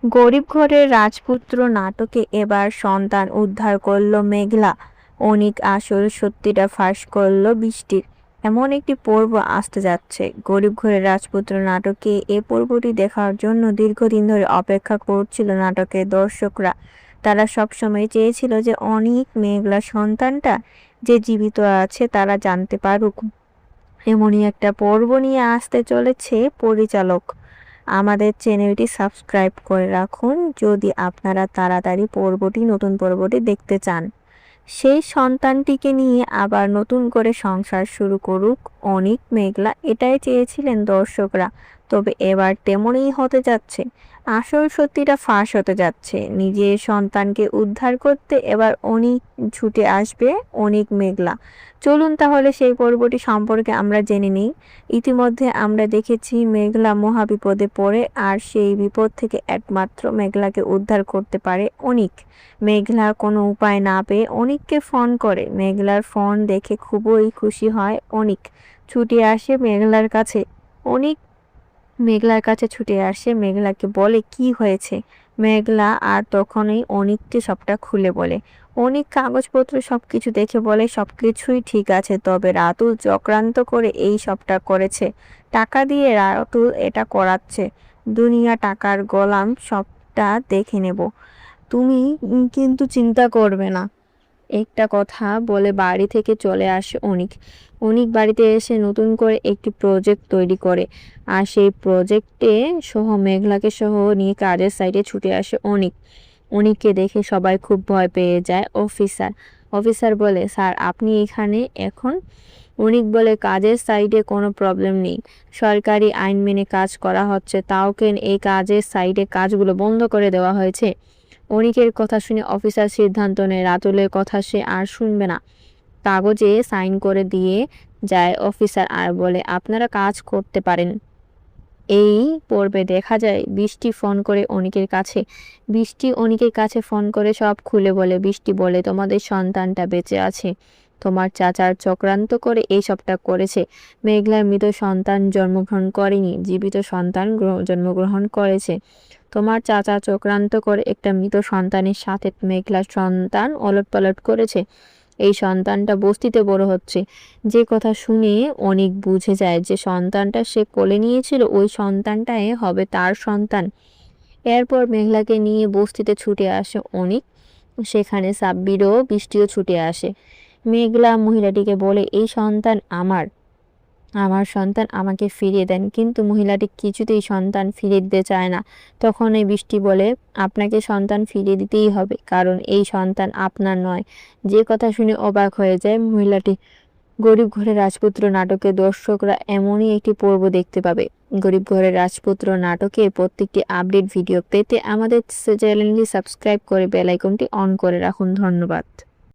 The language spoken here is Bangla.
গরিব ঘরের রাজপুত্র নাটকে এবার সন্তান উদ্ধার করল মেঘলা। অনিক আসল সত্যিটা ফাঁস করল বৃষ্টির। এমন একটি পর্ব আসতে যাচ্ছে। গরিব ঘরের রাজপুত্র নাটকে এ পর্বটি দেখার জন্য দীর্ঘদিন ধরে অপেক্ষা করছিল নাটকের দর্শকরা। তারা সবসময় চেয়েছিল যে অনিক মেঘলা সন্তানটা যে জীবিত আছে তারা জানতে পারুক। এমনই একটা পর্ব নিয়ে আসতে চলেছে পরিচালক। আমাদের চ্যানেলটি সাবস্ক্রাইব করে রাখুন যদি আপনারা তাড়াতাড়ি নতুন পর্বটি দেখতে চান। সেই সন্তানটিকে নিয়ে আবার নতুন করে সংসার শুরু করুক অনিক মেঘলা, এটাই চেয়েছিলেন দর্শকরা। তবে এবার তেমনই হতে যাচ্ছে। আসল সত্যিটা ফাঁস হতে যাচ্ছে। নিজের সন্তানকে উদ্ধার করতে এবার অনিক ছুটে আসবে অনিক মেঘলা। চলুন তাহলে সেই পর্বটি সম্পর্কে আমরা জেনে নিই। ইতিমধ্যে আমরা দেখেছি মেঘলা মহাবিপদে পড়ে, আর সেই বিপদ থেকে একমাত্র মেঘলাকে উদ্ধার করতে পারে অনিক। মেঘলা কোনো উপায় না পেয়ে অনিককে ফোন করে। মেঘলার ফোন দেখে খুবই খুশি হয় অনিক। ছুটে আসে মেঘলার কাছে। অনিক মেঘলার কাছে ছুটে আসে, মেঘলাকে বলে কি হয়েছে। মেঘলা আর তখনই অনিককে সবটা খুলে বলে। অনিক কাগজপত্র সবকিছু দেখে বলে সবকিছুই ঠিক আছে, তবে রাতুল চক্রান্ত করে এই সবটা করেছে। টাকা দিয়ে রাতুল এটা করাচ্ছে। দুনিয়া টাকার গোলাম, সবটা দেখে নেব। তুমি কিন্তু চিন্তা করবে না। একটা কথা বলে বাড়ি থেকে চলে আসে অনিক। অনিক বাড়িতে এসে নতুন করে একটি প্রজেক্ট তৈরি করে, আর সেই প্রজেক্টে সহ মেঘলাকে সহ নিয়ে কাজের সাইডে ছুটে আসে অনিক। অনিককে দেখে সবাই খুব ভয় পেয়ে যায়। অফিসার বলে, স্যার আপনি এখানে এখন? অনিক বলে, কাজের সাইডে কোনো প্রবলেম নেই, সরকারি আইন মেনে কাজ করা হচ্ছে, তাও কেন এই কাজের সাইডে কাজগুলো বন্ধ করে দেওয়া হয়েছে। অনিকের কথা শুনে অফিসার সিদ্ধান্ত নেয় রাতুলের কথা সে আর শুনবে না। কাগজে সাইন করে দিয়ে যায় অফিসার, আর বলে আপনারা কাজ করতে পারেন। এই পর্বে দেখা যায় বৃষ্টি ফোন করে অনিকের কাছে। বৃষ্টি অনিকের কাছে ফোন করে সব খুলে বলে। বৃষ্টি বলে, তোমাদের সন্তানটা বেঁচে আছে, তোমার চাচার চক্রান্ত করে এই সবটা করেছে। মেঘলার মৃত সন্তান জন্মগ্রহণ করেনি, জীবিত সন্তান জন্মগ্রহণ করেছে। তোমার চাচা চক্রান্ত করে একটা মৃত সন্তানের সাথে মেঘলার সন্তান ওলটপালট করেছে। এই সন্তানটা বস্তিতে বড় হচ্ছে। যে কথা শুনে অনেক বুঝে যায় যে সন্তানটা সে কোলে নিয়েছিল ওই সন্তানটাই হবে তার সন্তান। এরপর মেঘলাকে নিয়ে বস্তিতে ছুটে আসে অনিক। সেখানে সাব্বিরও বৃষ্টিও ছুটে আসে। মেঘলা মহিলাটিকে বলে, এই সন্তান আমার সন্তান আমাকে ফিরিয়ে দেন। কিন্তু মহিলাটি কিছুতেই সন্তান ফিরিয়ে দিতে চায় না। তখন এই বৃষ্টি বলে, আপনাকে সন্তান ফিরিয়ে দিতেই হবে, কারণ এই সন্তান আপনার নয়। যে কথা শুনে অবাক হয়ে যায় মহিলাটি। গরিব ঘরের রাজপুত্র নাটকে দর্শকরা এমনই একটি পর্ব দেখতে পাবে। গরিব ঘরের রাজপুত্র নাটকে প্রত্যেকটি আপডেট ভিডিও পেতে আমাদের চ্যানেলটি সাবস্ক্রাইব করে বেল আইকনটি অন করে রাখুন। ধন্যবাদ।